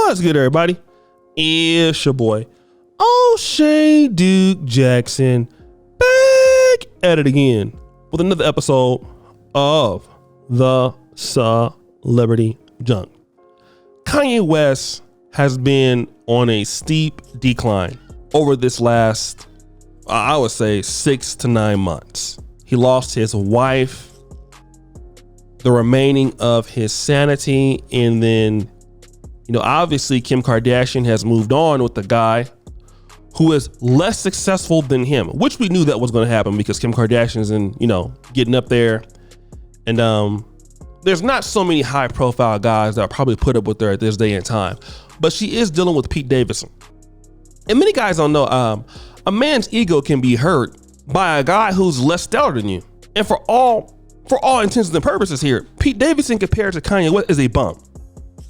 What's good, everybody? It's your boy, O'Shea Duke Jackson, back at it again with another episode of the Celebrity Junk. Kanye West has been on a steep decline over this last, I would say, 6 to 9 months. He lost his wife, the remaining of his sanity, and then, obviously Kim Kardashian has moved on with the guy who is less successful than him, which we knew that was going to happen because Kim Kardashian's getting up there. And there's not so many high profile guys that are probably put up with her at this day and time, but she is dealing with Pete Davidson. And many guys don't know, a man's ego can be hurt by a guy who's less stellar than you. And for all intents and purposes here, Pete Davidson compared to Kanye West is a bum.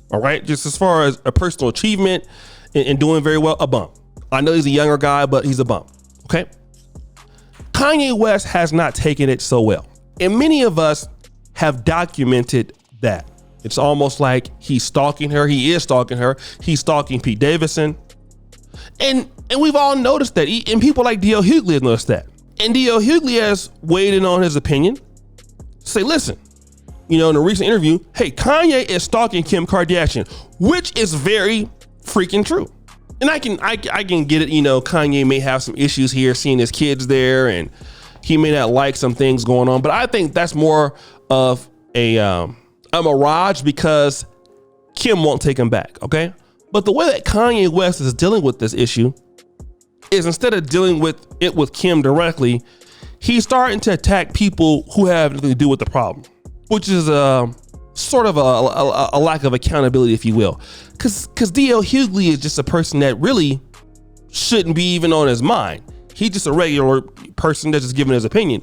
All right, just as far as a personal achievement and doing very well, a bum. I know he's a younger guy, but he's a bum. Okay. Kanye West has not taken it so well. And many of us have documented that. It's almost like he's stalking her. He is stalking her. He's stalking Pete Davidson. And we've all noticed that. And people like DL Hughley have noticed that. And DL Hughley has weighed in on his opinion. Say, listen, in a recent interview, hey, Kanye is stalking Kim Kardashian, which is very freaking true. And I can get it. Kanye may have some issues here, seeing his kids there, and he may not like some things going on. But I think that's more of a mirage because Kim won't take him back. Okay. But the way that Kanye West is dealing with this issue is, instead of dealing with it with Kim directly, he's starting to attack people who have nothing to do with the problem, which is sort of a lack of accountability, if you will. Because DL Hughley is just a person that really shouldn't be even on his mind. He's just a regular person that's just giving his opinion.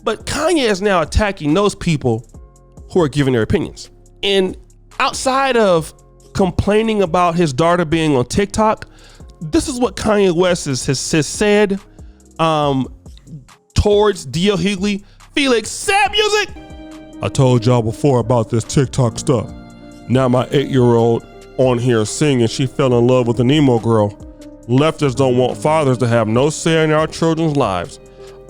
But Kanye is now attacking those people who are giving their opinions. And outside of complaining about his daughter being on TikTok, this is what Kanye West has said towards DL Hughley. Felix, sad music. I told y'all before about this TikTok stuff. Now my 8-year-old on here singing she fell in love with an emo girl. Leftists don't want fathers to have no say in our children's lives.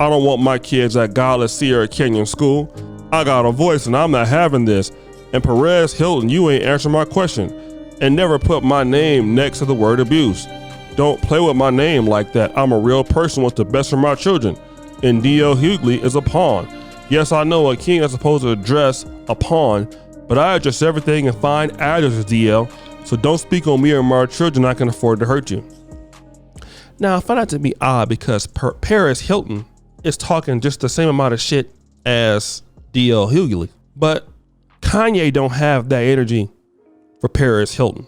I don't want my kids at godless Sierra Canyon School. I got a voice and I'm not having this. And Perez Hilton, you ain't answering my question. And never put my name next to the word abuse. Don't play with my name like that. I'm a real person with the best for my children. And DL Hughley is a pawn. Yes, I know a king is supposed to address a pawn, but I address everything and find addresses, DL. So don't speak on me or my children. I can afford to hurt you. Now, I find that to be odd because Paris Hilton is talking just the same amount of shit as DL Hughley, but Kanye don't have that energy for Paris Hilton,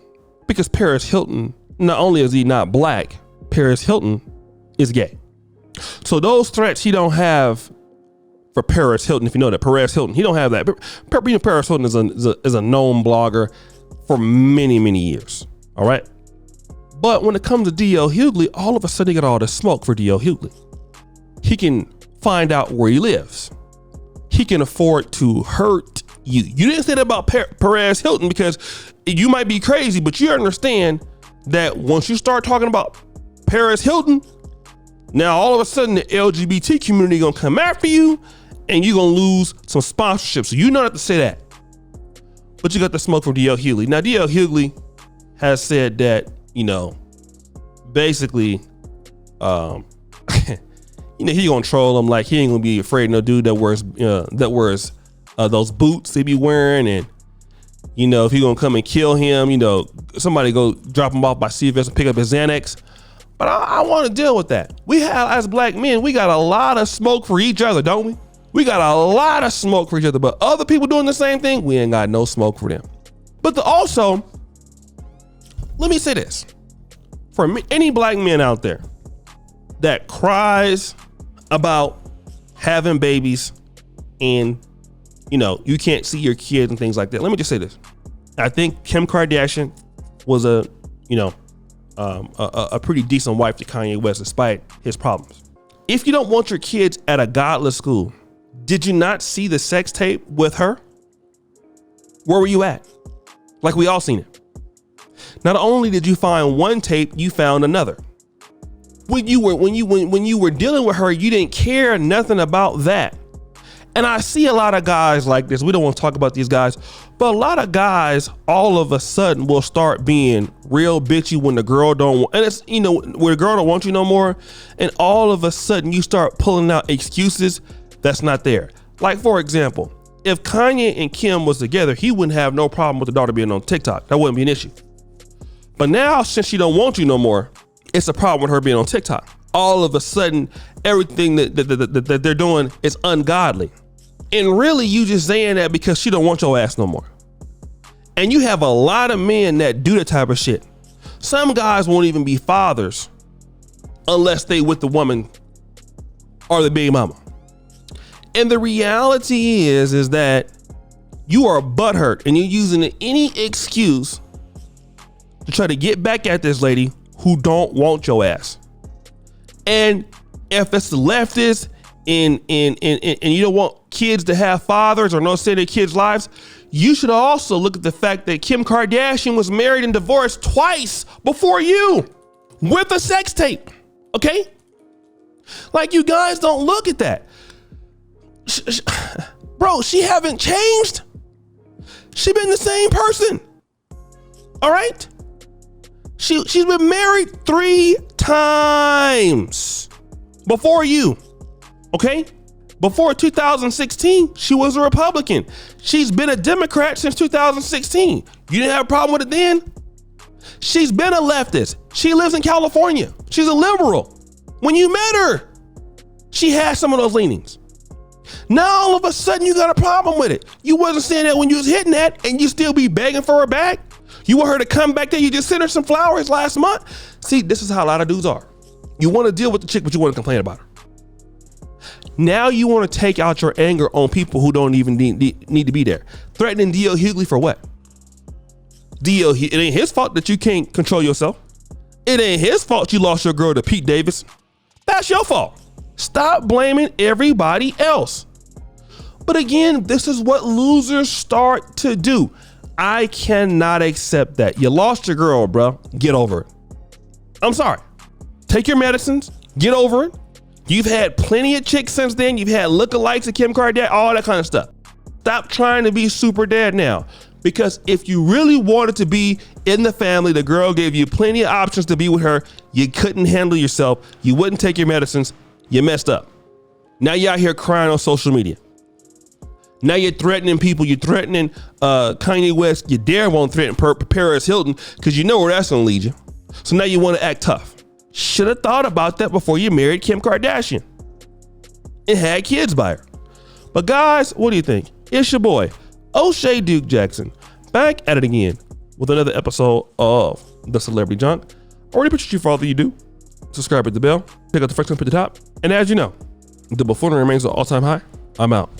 because Paris Hilton, not only is he not black, Paris Hilton is gay. So those threats he don't have for Paris Hilton. If you know that, Perez Hilton, he don't have that. Paris Hilton is a known blogger for many, many years. All right. But when it comes to DL Hughley, all of a sudden he got all the smoke for DL Hughley. He can find out where he lives. He can afford to hurt you. You didn't say that about Perez Hilton because you might be crazy, but you understand that once you start talking about Perez Hilton, now all of a sudden the LGBT community gonna come after you and you're gonna lose some sponsorships. So you don't have to say that. But you got the smoke from DL Hughley. Now DL Hughley has said that, basically, he gonna troll him like he ain't gonna be afraid of no dude that wears those boots they be wearing, and if he gonna come and kill him, somebody go drop him off by CVS and pick up his Xanax. But I want to deal with that. We have, as black men, we got a lot of smoke for each other, don't we? We got a lot of smoke for each other, but other people doing the same thing, we ain't got no smoke for them. But also, let me say this. For any black men out there that cries about having babies and, you can't see your kids and things like that, let me just say this. I think Kim Kardashian was a pretty decent wife to Kanye West despite his problems. If you don't want your kids at a godless school, did you not see the sex tape with her? Where were you at? Like, we all seen it. Not only did you find one tape, you found another. When you were dealing with her, you didn't care nothing about that. And I see a lot of guys like this. We don't want to talk about these guys, but a lot of guys all of a sudden will start being real bitchy when the girl don't want, and it's, you know, where the girl don't want you no more. And all of a sudden you start pulling out excuses that's not there. Like, for example, if Kanye and Kim was together, he wouldn't have no problem with the daughter being on TikTok. That wouldn't be an issue. But now, since she don't want you no more, it's a problem with her being on TikTok. All of a sudden, everything that they're doing is ungodly. And really, you just saying that because she don't want your ass no more. And you have a lot of men that do that type of shit. Some guys won't even be fathers unless they with the woman or the baby mama. And the reality is that you are butthurt and you're using any excuse to try to get back at this lady who don't want your ass. And if it's the leftists and you don't want kids to have fathers or no say their kids' lives, you should also look at the fact that Kim Kardashian was married and divorced twice before you with a sex tape. Okay? Like, you guys don't look at that. Bro, she haven't changed. She been the same person. All right? She's been married 3 times before you. Okay? Before 2016, she was a Republican. She's been a Democrat since 2016. You didn't have a problem with it then? She's been a leftist. She lives in California. She's a liberal. When you met her, she had some of those leanings. Now all of a sudden you got a problem with it. You wasn't saying that when you was hitting that, and you still be begging for her back. You want her to come back there. You just sent her some flowers last month. See, this is how a lot of dudes are. You want to deal with the chick, but you want to complain about her. Now you want to take out your anger on people who don't even need to be there. Threatening DL Hughley for what? It ain't his fault that you can't control yourself. It ain't his fault you lost your girl to Pete Davis. That's your fault. Stop blaming everybody else. But again, this is what losers start to do. I cannot accept that. You lost your girl, bro. Get over it. I'm sorry. Take your medicines. Get over it. You've had plenty of chicks since then. You've had lookalikes of Kim Kardashian, all that kind of stuff. Stop trying to be super dad now. Because if you really wanted to be in the family, the girl gave you plenty of options to be with her. You couldn't handle yourself. You wouldn't take your medicines. You messed up. Now you're out here crying on social media. Now you're threatening people. You're threatening Kanye West. You dare won't threaten Paris Hilton because you know where that's going to lead you. So now you want to act tough. Should have thought about that before you married Kim Kardashian and had kids by her. But guys, what do you think? It's your boy, O'Shea Duke Jackson, back at it again with another episode of The Celebrity Junk. I already appreciate you for all that you do. Subscribe, hit the bell, pick up the first one at the top. And as you know, the buffoonery remains an all-time high. I'm out.